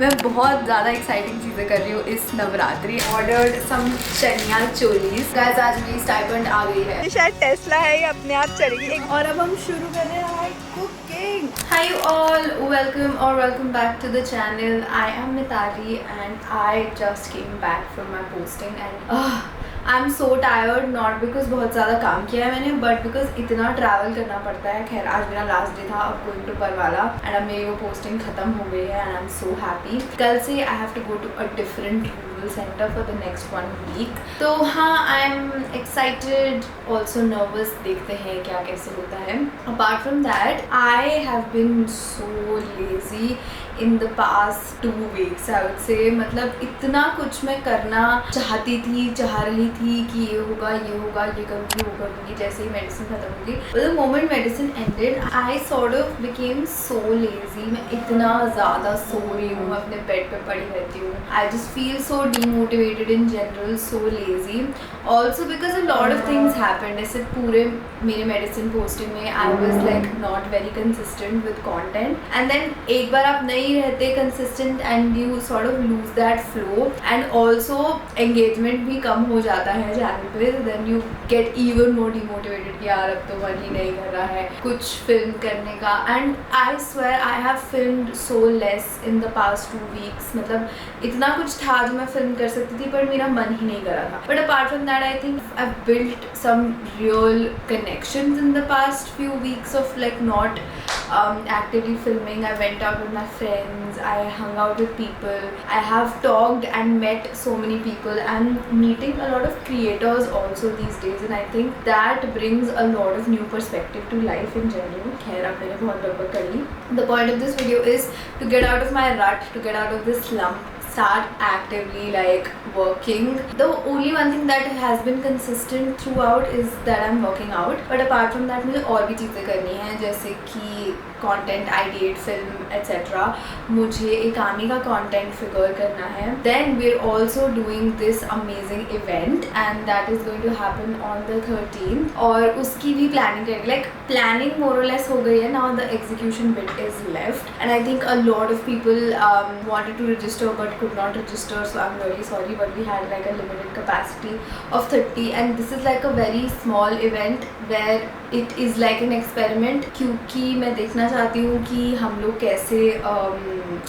मैं बहुत ज़्यादा एक्साइटिंग चीज़ें कर रही हूँ इस Navratri. Ordered some chaniya cholis. Guys आज मेरी स्टाइपेंड आ गई है। ये शायद टेस्ला है, ये अपने आप चलेगी। और अब हम शुरू कर रहे हैं cooking. Hi all, welcome back to the channel. I am Mitali and I just came back from my posting and I am so tired, not because बहुत ज़्यादा काम किया है मैंने, बट बिकॉज इतना ट्रैवल करना पड़ता है। खैर आज मेरा लास्ट डे था अब गोइंग टू बरवाला एंड अब मेरी वो पोस्टिंग खत्म हो गई है and I am so happy. कल से I have to go to a different rural centre for the next 1 week. तो हाँ, I am excited, also nervous, देखते हैं क्या कैसे होता है। Apart from that I have been so lazy in the past 2 weeks I would say. मतलब इतना कुछ मैं करना चाहती थी, चाह रही थी कि ये होगा, ये करूँगी, वो करूँगी जैसे ही मेडिसिन खत्म होगी। But the moment medicine ended I sort of became so lazy. मैं इतना ज़्यादा सो रही हूँ, अपने बेड पे पड़ी रहती हूँ। I just feel so demotivated in general, so lazy. Also because a lot of things happened. ऐसे पूरे मेरे मेडिसिन पोस्टिंग में I was like not very consistent with content and then एक बार आप नहीं रहते consistent and you sort of lose that flow and also engagement भी कम हो जाता है चैनल पे। Then you get even more demotivated कि यार अब तो मन ही नहीं कर रहा है कुछ फिल्म करने का। And I swear I have filmed so less in the past 2 weeks. मतलब इतना कुछ था जो मैं फिल्म कर सकती थी पर मेरा मन ही नहीं कर रहा था। But apart from that I think I built some real connections in the past few weeks of like not actively filming. I went out with my friends, I hung out with people, I have talked and met so many people and meeting a lot of creators also these days and I think that brings a lot of new perspective to life in general. खैर अब मैंने बहुत बकबक कर ली. The point of this video is to get out of my rut, to get out of this slump, start actively like working. The only one thing that has been consistent throughout is that I'm working out, but apart from that मुझे और भी चीज़ें करनी हैं जैसे कि content ideate film etc. मुझे एक आमी का content figure करना है. Then we're also doing this amazing event and that is going to happen on the 13th और उसकी भी planning करेंगे. Like planning more or less हो गई है, now the execution bit is left and I think a lot of people wanted to register but could not register, so I'm really sorry, but we had like a limited capacity of 30 and this is like a very small event where it is like an experiment क्योंकि मैं देखना चाहती हूँ कि हम लोग कैसे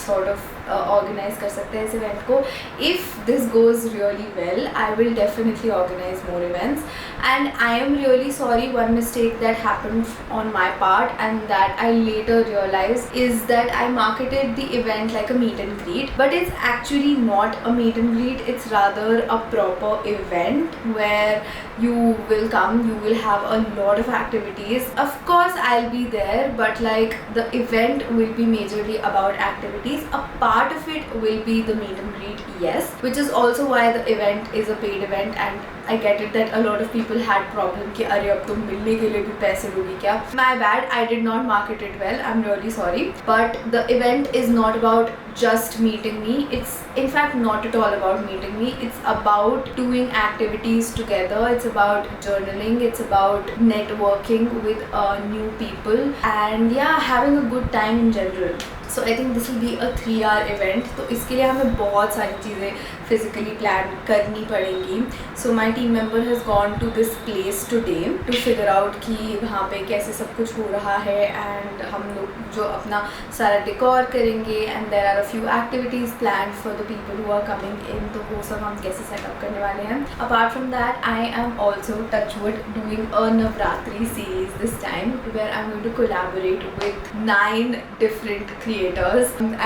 sort of organise कर सकते हैं इस इवेंट को. If this goes really well I will definitely organise more events and I am really sorry. One mistake that happened on my part and that I later realise is that I marketed the event like a meet and greet, but it's actually not a meet and greet, it's rather a proper event where you will come, you will have a lot of activities. Of course I'll be there, but like the event will be majorly about activities. A part of it will be the meet and greet, yes, which is also why the event is a paid event and I get it that a lot of people had problem कि अरे अब तुम मिलने के लिए भी पैसे लोगी क्या. My bad, I did not market it well, I'm really sorry, but the event is not about just meeting me. It's in fact not at all about meeting me. It's about doing activities together. It's about journaling. It's about networking with new people and yeah, having a good time in general. So I think this will be a 3-hour event. तो इसके लिए हमें बहुत सारी चीज़ें physically plan करनी पड़ेंगी. So my team member has gone to this place today to figure out कि वहाँ पे कैसे सब कुछ हो रहा है and हम लोग जो अपना सारा डेकोर करेंगे and there are a few activities planned for the people who are coming in. तो वो सब हम कैसे सेटअप करने वाले हैं. Apart from that, I am also touchwood doing a Navratri series this time where I'm going to collaborate with 9 different creators.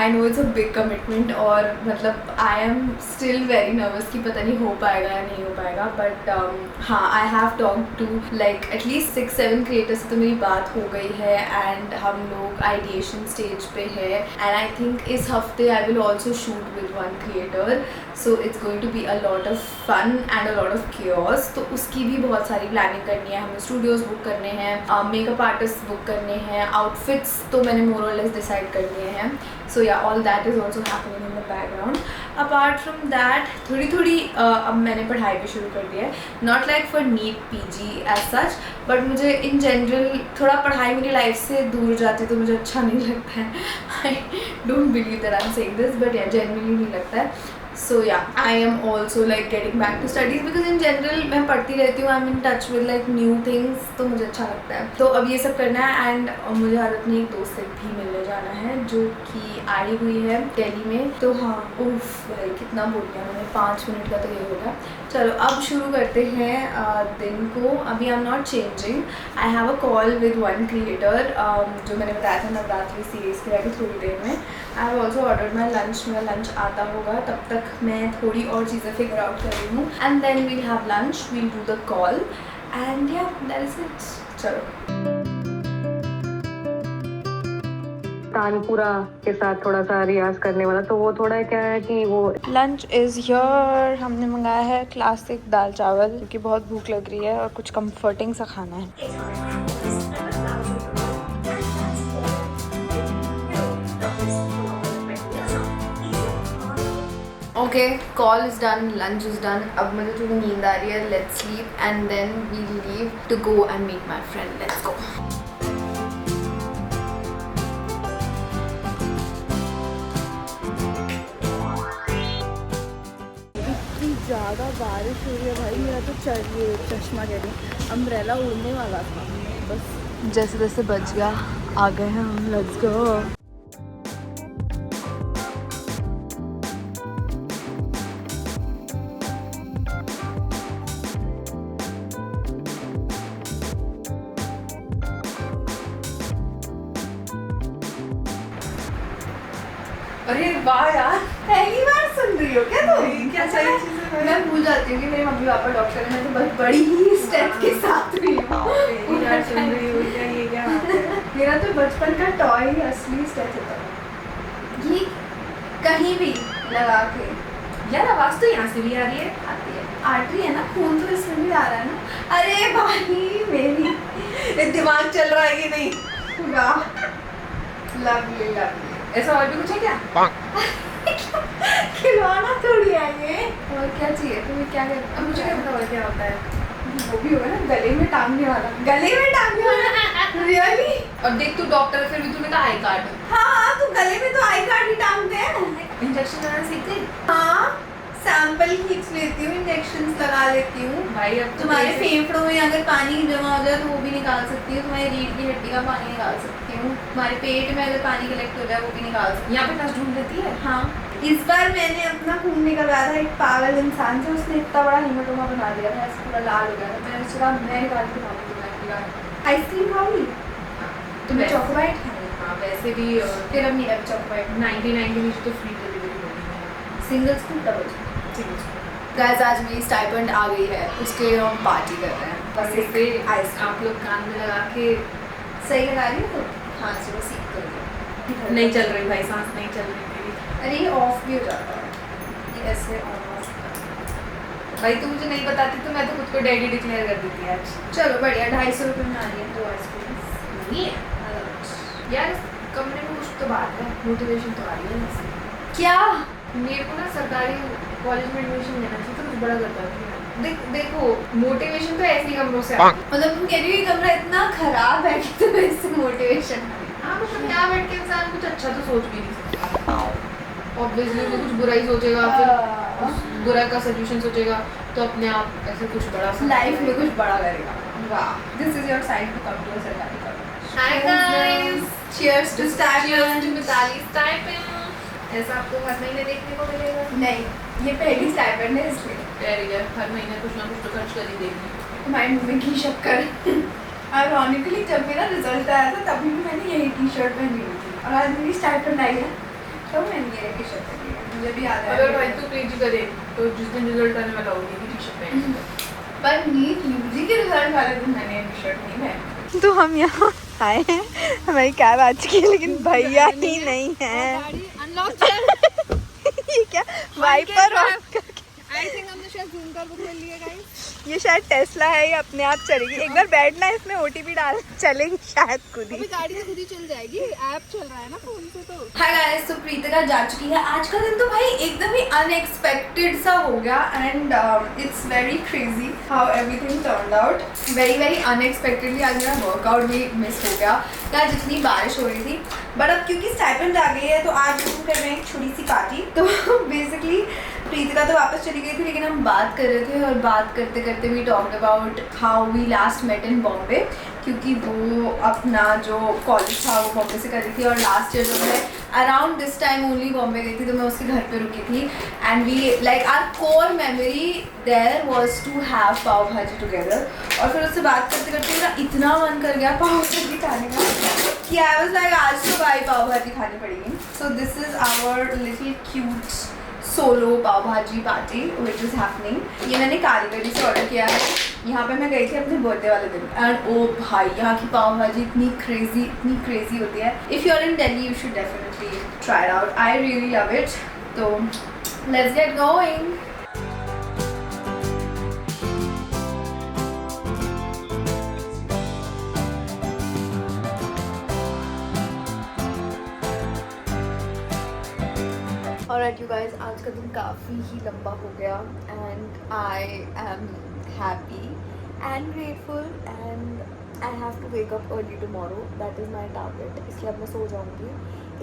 I know it's a big commitment और मतलब I am still very nervous कि पता नहीं हो पाएगा या नहीं हो पाएगा, but हाँ, I have talked to like at least 6-7 creators से तो मेरी बात हो गई है and हम लोग ideation stage पे है and I think इस हफ्ते I will also shoot with one creator, so it's going to be a lot of fun and a lot of chaos. तो उसकी भी बहुत सारी प्लानिंग करनी है. हमें स्टूडियोज बुक करने हैं, मेकअप आर्टिस्ट बुक करने हैं, आउटफिट्स तो मैंने मोर और लेस डिसाइड कर लिए हैं. So yeah, all that is also happening in the background. Apart from that थोड़ी अब मैंने पढ़ाई भी शुरू कर दिया है, not like for NEET PG as such, but मुझे इन जनरल थोड़ा पढ़ाई मेरी लाइफ से दूर जाती तो मुझे अच्छा नहीं लगता है. I don't believe that I am saying this, but या जेन्युइनली नहीं लगता है. So yeah, I am also like getting back to studies because in general मैं पढ़ती रहती हूँ, I'm in touch with like new things, तो मुझे अच्छा लगता है. तो अब ये सब करना है एंड मुझे आज अपनी एक दोस्त से भी मिलने जाना है जो कि आई हुई है दिल्ली में. तो हाँ, उफ भाई कितना बोल दिया मैंने, 5 मिनट का तो ये होगा. चलो अब शुरू करते हैं दिन को. अभी I am not changing, I have a call with one creator जो मैंने बताया था नवरात्रि सीरीज़ के आगे थोड़ी देर में. I have also ordered my lunch. मेरा लंच आता होगा, तब तक मैं थोड़ी और चीज़ें फिगर आउट कर रही हूँ and then we'll have lunch, we'll do the call and yeah that is it. चलो. तानपुरा के साथ थोड़ा सा रियाज करने वाला, तो वो थोड़ा क्या है कि वो लंच इज़ हियर. हमने मंगाया है क्लासिक दाल चावल क्योंकि बहुत भूख लग रही है और कुछ कंफर्टिंग सा खाना है. Okay, call is done, lunch is done. अब मुझे थोड़ी नींद आ रही है. Let's sleep and then we leave to go and meet my friend. Let's go. इतनी ज़्यादा बारिश हो रही है भाई, मेरा तो चश्मा कह रही हूँ, अम्ब्रेला उड़ने वाला था. बस जैसे जैसे बच गया, आ गए हैं हम. Let's go. अरे वाह यार, पहली बार सुन रही हो क्या तुम? क्या सही चीज़ है. मैं भूल जाती हूँ कि मेरे मम्मी पापा डॉक्टर हैं, मैं तो बहुत बड़ी ही स्टेप के साथ हुई हूँ. सुन रही हो क्या? ये क्या मेरा तो बचपन का टॉय ही असली स्टेप होता है. ये कहीं भी लगा के यार, आवाज़ तो यहाँ से भी आ रही है. आती है. आर्टरी है ना, खून तो इसमें भी आ रहा है ना. अरे भाई मेरी दिमाग चल रहा है कि नहीं? वाह, लवली लवली. ऐसा और भी कुछ है क्या? खिलौना थोड़ी है ये. और क्या चाहिए तुम्हें? क्या करना? अब मुझे क्या पता और क्या होता है. वो भी होगा ना गले में टांगने वाला. गले में टांगने वाला. रियली? और देख तू डॉक्टर है, फिर भी तूने कहा आई कार्ड. हाँ, तो गले में तो आई कार्ड ही टांगते हैं. इंजेक्शन लगाना सीख गई? हाँ, सैंपल खींच लेती हूँ, इंजेक्शन लगा लेती हूँ. भाई अब तुम्हारे फेफड़ों में अगर पानी जमा हो जाए तो वो भी निकाल सकती हूँ. तुम्हारी रीढ़ की हड्डी का पानी निकाल सकती हूँ. तुम्हारे पेट में अगर पानी कलेक्ट हो जाए वो भी निकाल सकती हूँ. यहाँ पे नस ढूंढ लेती है. हाँ, इस बार मैंने अपना खून निकलवाया था एक पागल इंसान से. उसने इतना बड़ा हीमोटोमा बना दिया था, ऐसा पूरा लाल हो गया था. मैंने सोचा मैं निकाल के खाऊंगी. तुम्हें आइसक्रीम खाऊंगी, तुम्हें चॉकलेट खानी. हाँ, वैसे भी फिर अब मेरा चॉकलेट 99 के नीचे तो फ्री डिलीवरी होती है. Single scoop double scoop. Guys, आज मेरी स्टाइपेंड आ गई है, उसके हम पार्टी कर रहे हैं. बस इसे आइसक्रीम आप लोग कान में लगा के सही लगा रही हो तो हाँ से सीख कर लो. नहीं चल रही भाई, सांस नहीं चल रही मेरी. अरे ये ऑफ भी हो जाता है, ये ऐसे ऑन ऑफ. भाई तू मुझे नहीं बताती तो मैं तो खुद को डैडी डिक्लेयर कर देती आज. चलो बढ़िया. 250 रुपये में आ रही है 2 आइसक्रीम. नहीं है यार, कमरे में कुछ तो बात है. मोटिवेशन तो आ रही है इससे. क्या? मेरे को ना सरकारी कॉलेज में एडमिशन लेना चाहिए, तो कुछ बड़ा करता है. देखो, मोटिवेशन तो ऐसे ही कमरों से आता है. मतलब तुम कह रही हो ये कमरा इतना खराब है कि तुम्हें इससे मोटिवेशन. हाँ, मतलब यहाँ बैठ के इंसान कुछ अच्छा तो सोच भी नहीं सकता. ऑब्वियसली वो कुछ बुरा ही सोचेगा, फिर उस बुरा का सोल्यूशन सोचेगा, तो अपने आप ऐसे कुछ बड़ा लाइफ में कुछ बड़ा करेगा. वाह, this is your side to come to a सरकारी college. Hi guys, cheers to stipend. Mitali stipend. ऐसा आपको हर महीने देखने को मिलेगा? नहीं, ये पहली स्टाइपेंड है इसलिए. Very good. हर महीने कुछ ना कुछ तो खर्च कर ही देंगे. तुम्हारे मुंह में घी शक्कर. आयरॉनिकली जब मेरा रिजल्ट आया था तभी भी मैंने यही टी शर्ट पहनी हुई थी, और आज मेरी स्टाइपेंड आई है तो मैंने ये टी शर्ट पहनी है. मुझे भी याद है. अगर भाई तू पीजी करे तो जिस दिन रिजल्ट आने वाला होगी ये टी शर्ट पहन. पर नीट यूजी के रिजल्ट वाले दिन मैंने टी शर्ट नहीं पहनी. तो हम यहाँ आए हैं, हमारी कैब आ चुकी है लेकिन भैया ही नहीं है. ये क्या वाइपर ऑफ करके. I think हम तो शायद जूम कर बुक मिल लिया गाइस। ये शायद टेस्ला है, ये अपने आप चलेगी। एक बार बैठना है इसमें, ओटीपी डाल चलेगी शायद खुद ही। अभी गाड़ी तो खुद ही चल जाएगी, ऐप चल रहा है ना फोन से। तो हाय गाइस, तो प्रीतिका जा चुकी है। आज का दिन तो भाई एकदम ही अनएक्सपेक्टेड सा हो गया and it's very crazy how everything turned out. Very unexpectedly आज मेरा वर्कआउट भी मिस हो गया यार, जितनी बारिश हो रही थी। बट अब क्योंकि स्टाइपेंड आ गई है तो आज हम कर रहे हैं एक छोटी सी पार्टी। तो बेसिकली प्रीतिका तो वापस चली गई थी, लेकिन हम बात कर रहे थे और बात करते करते we talked about how we last met in Bombay, क्योंकि वो अपना जो कॉलेज था वो बॉम्बे से कर रही थी और लास्ट ईयर जो मैं around this time only Bombay गई थी, तो मैं उसके घर पे रुकी थी। And we like our core memory there was to have pav bhaji together. और फिर उससे बात करते करते मेरा इतना मन कर गया पाव भाजी खाने का कि आई वाज लाइक आज तो भाई पाव भाजी खानी पड़ेगी। So this is our little cute solo pav bhaji party which is happening. ये मैंने कारीगरी से ऑर्डर किया है। यहाँ पे मैं गई थी अपने बर्थडे वाले दिन एंड ओ भाई यहाँ की पाव भाजी इतनी क्रेजी होती है। If you are in Delhi you should definitely try it out, I really love it. तो let's get going. Alright you guys, आज का दिन काफ़ी ही लंबा हो गया and I am happy and grateful and I have to wake up early tomorrow, that is my target. इसलिए अब मैं सो जाऊँगी,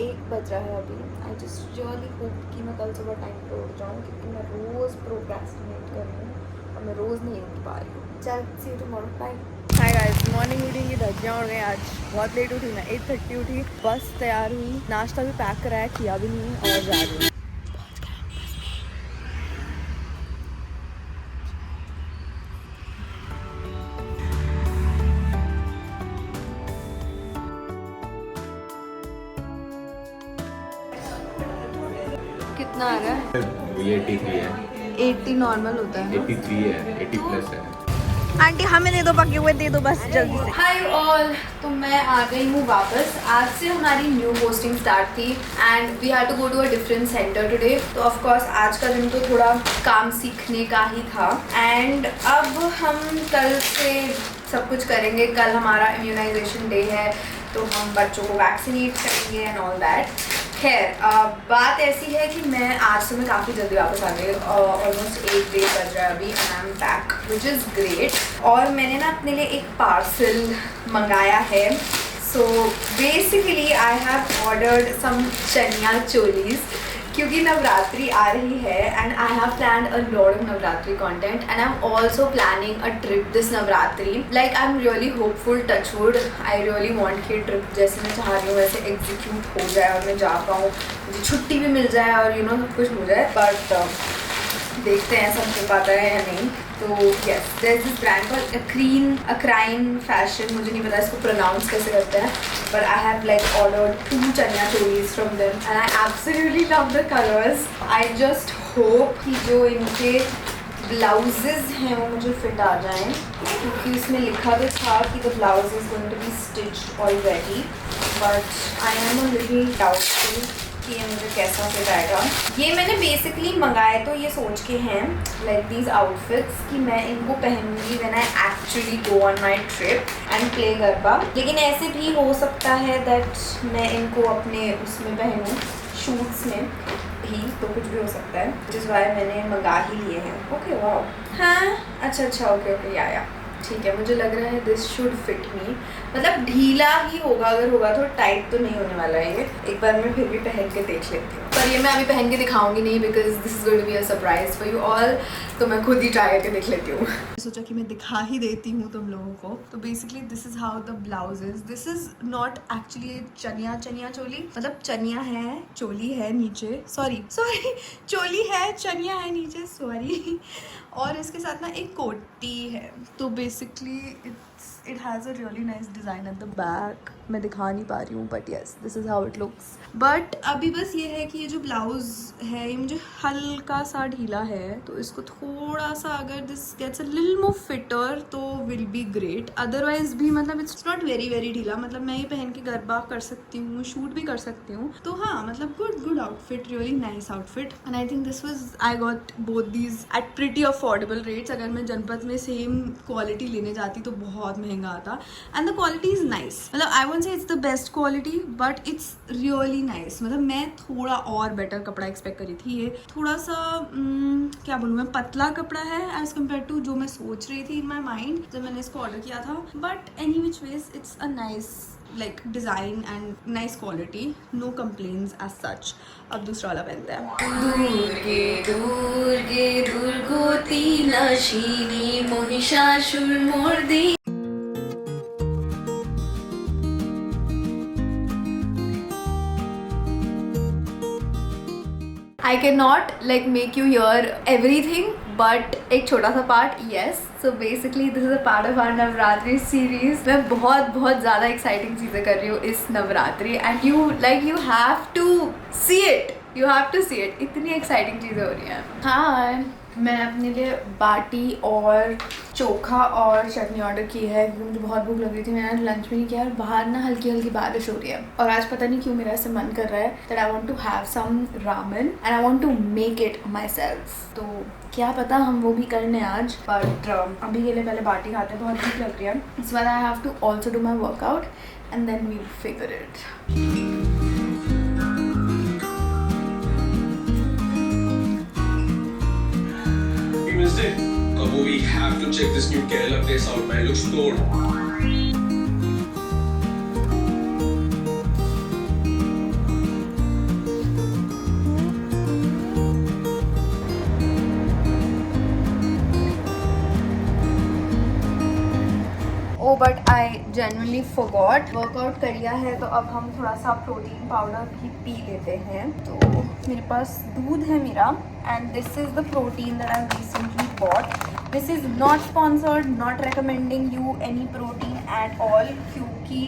1 बज रहा है अभी। आई जस्ट रियली होप कि मैं कल सुबह टाइम पर उठ जाऊँ, क्योंकि मैं रोज़ प्रोक्रेस्टिनेट कर रही हूँ और मैं रोज़ नहीं उठ पा रही हूँ। चल see you tomorrow, bye. Hi guys, morning meeting की धज्जियाँ उड़ गई। आज बहुत लेट उठी मैं, 8:30 उठी, बस तैयार हुई, नाश्ता भी पैक कराया, किया भी नहीं और जा रही हूँ। कितना आ रहा है? ये 83 है, 80 नॉर्मल होता है। 83 है, 80 प्लस है। आंटी हमें दे दो, पके हुए दे दो बस जल्दी से। हाय ऑल, तो मैं आ गई हूँ वापस। आज से हमारी न्यू पोस्टिंग स्टार्ट थी and we had to go to a different centre today. तो ऑफ कोर्स आज का दिन तो थोड़ा काम सीखने का ही था एंड अब हम कल से सब कुछ करेंगे। कल हमारा इम्यूनाइजेशन डे है, तो हम बच्चों को वैक्सीनेट करेंगे एंड ऑल दैट। खैर बात ऐसी है कि मैं आज से मैं काफ़ी जल्दी वापस आ गई, ऑलमोस्ट 1 डे बज रहा है अभी and I am back which is great. और मैंने ना अपने लिए एक पार्सल मंगाया है। So basically I have ordered some chaniya cholis, क्योंकि नवरात्रि आ रही है and I have planned a lot of Navratri content and I am also planning a trip this Navratri. Like I am really hopeful, touchwood, I really want कि trip जैसे मैं चाह रही हूँ वैसे एग्जीक्यूट हो जाए और मैं जा पाऊँ, मुझे छुट्टी भी मिल जाए और यू नो सब कुछ हो जाए। बट देखते हैं सब हो पाता है या नहीं। तो yes, there is this brand called Akraine fashion, मुझे नहीं पता इसको प्रोनाउंस कैसे करते हैं, but I have like ordered 2 chaniya cholis from them and I absolutely love the colours. I just hope कि जो इनके ब्लाउजेज हैं वो मुझे फिट आ जाएं, क्योंकि उसमें लिखा भी था कि the blouse is going to be stitched already, but I am a little doubtful कि ये मुझे कैसा फिट आएगा। ये मैंने बेसिकली मंगाए तो ये सोच के हैं लाइक दीज आउटफिट्स कि मैं इनको पहनूंगी when I actually go on my trip and play garba. लेकिन ऐसे भी हो सकता है दैट मैं इनको अपने उसमें पहनूँ, शूट्स में भी, तो कुछ भी हो सकता है, जिस वाई मैंने मंगा ही लिए हैं। ओके वाओ, हाँ अच्छा ओके या ठीक है। मुझे लग रहा है दिस शुड फिट मी, मतलब ढीला ही होगा, अगर होगा तो टाइट तो नहीं होने वाला है ये। एक बार मैं फिर भी पहन के देख लेती हूँ, पर ये मैं अभी पहन के दिखाऊंगी नहीं because this is going to be a surprise for you all. तो मैं खुद ही ट्राई करके देख लेती हूँ। सोचा कि मैं दिखा ही देती हूँ तुम लोगों को। तो basically this is how the blouse is. This is not actually chaniya choli, मतलब चनिया है, चोली है नीचे, सॉरी चोली है, चनिया है नीचे, सॉरी। और इसके साथ ना एक कोटी है। तो basically It has a really nice design at the back. मैं दिखा नहीं पा रही हूँ but yes, this is how it looks. But अभी बस ये है कि ये जो ब्लाउज है ये मुझे हल्का सा ढीला है, तो इसको थोड़ा सा अगर this gets a little more fitter तो will be great. Otherwise भी मतलब it's not very very ढीला, मतलब मैं ये पहन के गरबा कर सकती हूँ, शूट भी कर सकती हूँ. तो हाँ मतलब good outfit, really nice outfit. And I think this was, I got both these at pretty affordable rates. अगर मैं जनपद में सेम क्वालिटी लेने जाती तो बहुत महंगा आता. And the quality is nice. मतलब I won't say it's the best quality, but it's really nice. मतलब मैं थोड़ा और बेटर कपड़ा एक्सपेक्ट करी थी. ये थोड़ा सा क्या बोलूँ मैं, पतला कपड़ा है एज कम्पेयर टू जो मैं सोच रही थी इन माई माइंड जब मैंने इसको ऑर्डर किया था. But any which ways it's a nice like design and nice quality, no complaints as such. अब दूसरा वाला पहनते हैं. दुर्गे दुर्गोती नाशिनी महिषासुर मर्दी. I cannot like make you hear everything, but एक छोटा सा part, yes. So basically this is a part of our Navratri series. मैं बहुत ज़्यादा exciting चीज़ें कर रही हूँ इस Navratri, and you have to see it. You have to see it. इतनी exciting चीज़ें हो रही हैं. हाँ, मैं अपने लिए बाटी और चोखा और चटनी ऑर्डर की है क्योंकि मुझे बहुत भूख लग रही थी. मैंने लंच भी नहीं किया और बाहर ना हल्की हल्की बारिश हो रही है. और आज पता नहीं क्यों मेरा ऐसे मन कर रहा है that I want to have some ramen and I want to make it myself. तो क्या पता हम वो भी करने आज, बट अभी के लिए पहले बाटी खाते हैं, बहुत भूख लग रही है. इस बार I have to also do my workout and then we figure it. Missed it. Kabu, we have to check this new Kerala place out, man. It looks good. Oh, but I genuinely forgot. Workout कर लिया है तो अब हम थोड़ा सा protein powder भी P लेते हैं. तो मेरे पास दूध है मेरा, and this is the protein that I recently bought. This is not sponsored, not recommending you any protein at all, क्योंकि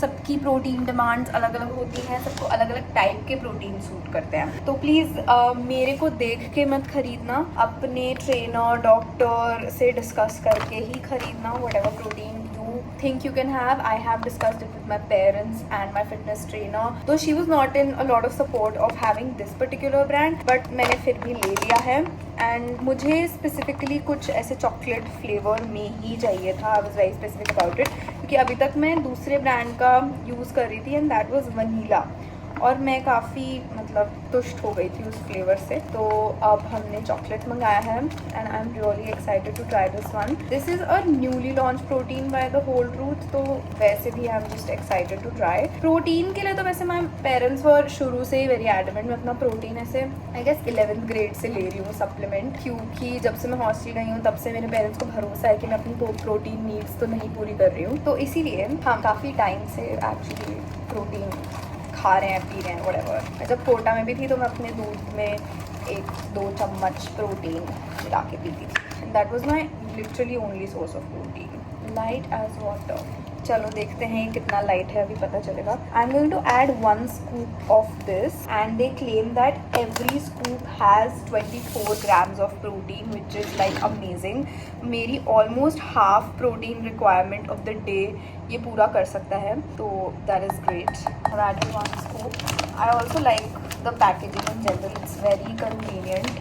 सबकी प्रोटीन डिमांड्स अलग अलग होती हैं, सबको अलग अलग टाइप के प्रोटीन सूट करते हैं. तो प्लीज़ मेरे को देख के मत खरीदना, अपने ट्रेनर डॉक्टर से डिस्कस करके ही खरीदना whatever protein think you can have. I have discussed it with my parents and my fitness trainer, though she was not in a lot of support of having this particular brand, but मैंने फिर भी ले लिया है. and मुझे specifically कुछ ऐसे chocolate flavor में ही चाहिए था. I was very specific about it क्योंकि अभी तक मैं दूसरे ब्रांड का यूज़ कर रही थी and that was vanilla, और मैं काफ़ी मतलब तुष्ट हो गई थी उस फ्लेवर से. तो अब हमने चॉकलेट मंगाया है and I am really excited to try this one. This is a newly launch protein by the Whole Truth, तो वैसे भी I am just excited to try. Protein के लिए तो वैसे माई पेरेंट्स वर शुरू से ही वेरी एडमेंट. मैं अपना प्रोटीन ऐसे आई गेस 11th ग्रेड से ले रही हूँ सप्लीमेंट, क्योंकि जब से मैं हॉस्टल गई हूँ तब से मेरे पेरेंट्स को भरोसा है कि मैं अपनी प्रोटीन नीड्स तो नहीं पूरी कर रही हूँ. तो इसीलिए हम काफ़ी टाइम से एक्चुअली प्रोटीन खा रहे हैं, पी रहे हैं, व्हाटएवर. मैं जब कोटा में भी थी तो मैं अपने दूध में 1-2 चम्मच प्रोटीन मिला के पीती थी. And that was my literally only source of protein. Light as water. चलो देखते हैं कितना लाइट है, अभी पता चलेगा. I am going to add 1 scoop of this and they claim that every scoop has 24 grams of protein which is like amazing. मेरी almost half protein requirement of the day ये पूरा कर सकता है, तो that is great. I added 1 scoop. I also like the packaging in general, it's very convenient.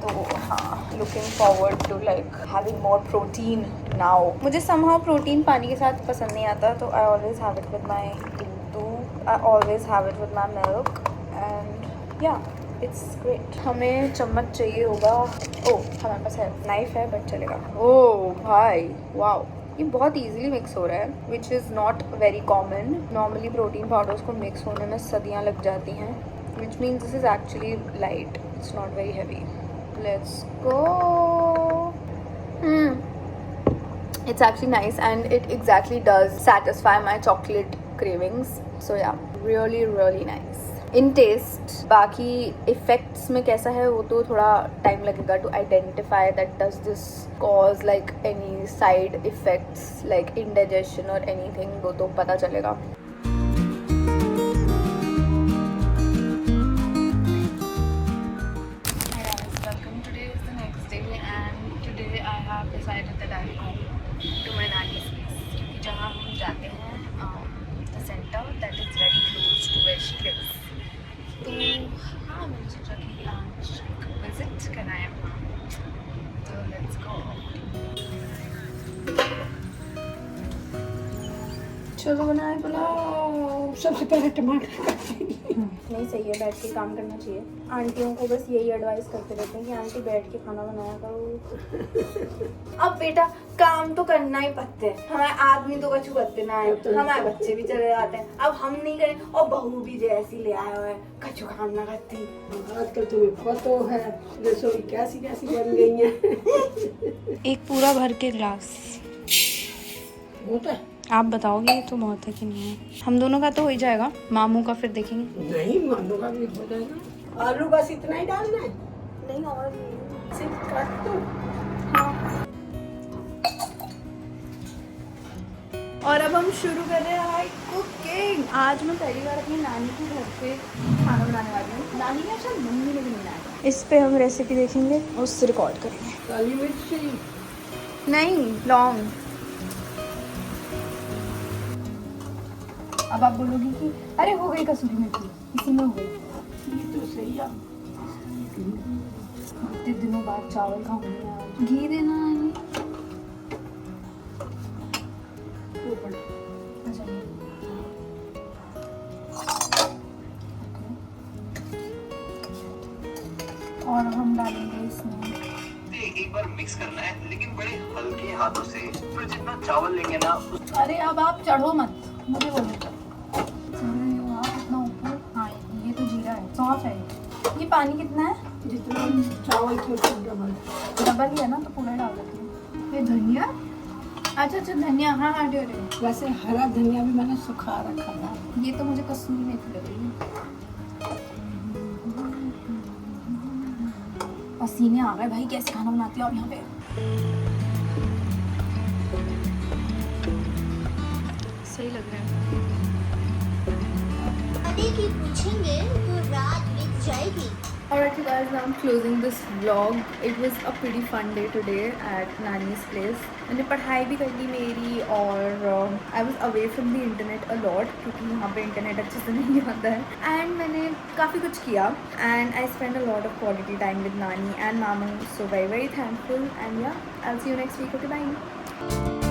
तो हाँ, looking forward to like having more protein now. मुझे somehow protein पानी के साथ पसंद नहीं आता, तो I always have it with my doodh. I always have it with my milk and yeah it's great. हमें चम्मच चाहिए होगा. ओह हमारे पास है, नाइफ है बट चलेगा. ओह भाई वाओ, ये बहुत ईजिली मिक्स हो रहा है, which is not very common. Normally protein powders को मिक्स होने में सदियाँ लग जाती हैं, which means this is actually light, it's not very heavy. Let's go. It's actually nice and it exactly does satisfy my chocolate cravings. So yeah, really nice. In taste. बाकी effects में कैसा है वो तो थोड़ा टाइम लगेगा to identify that does this cause like any side effects like indigestion और anything, वो तो पता चलेगा। decided that I'll go to my nanny's place, क्योंकि जहाँ हम जाते हैं the center that is very close to where she lives, तो हाँ मैंने सोचा कि आज visit करना है वहाँ, तो let's go। चलो बनाए पुलाव। सबसे पहले टमाटर काटेंगे। नहीं सही है, बैठ के काम करना चाहिए। आंटियों को बस यही एडवाइस करते रहते हैं कि आंटी बैठ के खाना बनाया करो। अब बेटा काम तो करना ही पड़ते हैं, हमारे आदमी तो कछु करते ना है, हमारे बच्चे भी चले जाते हैं, अब हम नहीं करें और बहू भी जैसी ले आए हुए कछु काम ना करती। आजकल तुम्हें पता है रसोई कैसी कैसी बन गई है। एक पूरा भर के ग्लास होता है? आप बताओगे तो बहुत है कि नहीं है। हम दोनों का तो हो ही जाएगा, मामू का फिर देखेंगे। नहीं मानो का भी हो जाएगा। आलू बस इतना ही डालना है? नहीं और सिर्फ काट दो। और अब हम शुरू कर रहे हैं कुकिंग। आज मैं पहली बार अपनी नानी के घर पे खाना बनाने वाली हूँ। नानी ने शायद मम्मी ने भी नहीं बनाया। इस पे हम रेसिपी देखेंगे और उससे रिकॉर्ड करेंगे। काली मिर्च नहीं लौंग। अब आप बोलोगी कि अरे हो गई कसूरी मेथी, इसी में हो गई। ये तो सही है। इतने दिनों बाद चावल खाऊंगी आज। घी देना नानी। अच्छा और हम डालेंगे इसमें। एक बार मिक्स करना है लेकिन बड़े हल्के हाथों से। फिर जितना चावल लेंगे ना अरे अब आप चढ़ो मत, मुझे बोलो कितना ऊपर। हाँ ये तो जीरा है, सौंफ है। ये पानी कितना है? जितना चावल की डबल डबल ही है ना, तो पूरा डाल देती हूँ। ये धनिया, अच्छा अच्छा धनिया, हाँ हाँ दे रहे। वैसे हरा धनिया भी मैंने सुखा रखा था। ये तो मुझे कसूरी मेथी लग रही है। पसीने आ गए भाई, कैसे खाना बनाती हो आप यहाँ पे। सही लग रहा है। की पूछेंगे तो रात बीत जाएगी। Alright you guys, now I'm closing this vlog. It was a pretty fun day today at Nani's place. मैंने पढ़ाई भी कर ली मेरी और I was away from the internet a lot क्योंकि यहाँ पे इंटरनेट अच्छे से नहीं आता है। And मैंने काफ़ी कुछ किया and I spent a lot of quality time with Nani and Mamu. So very very thankful and yeah, I'll see you next week. Okay, bye.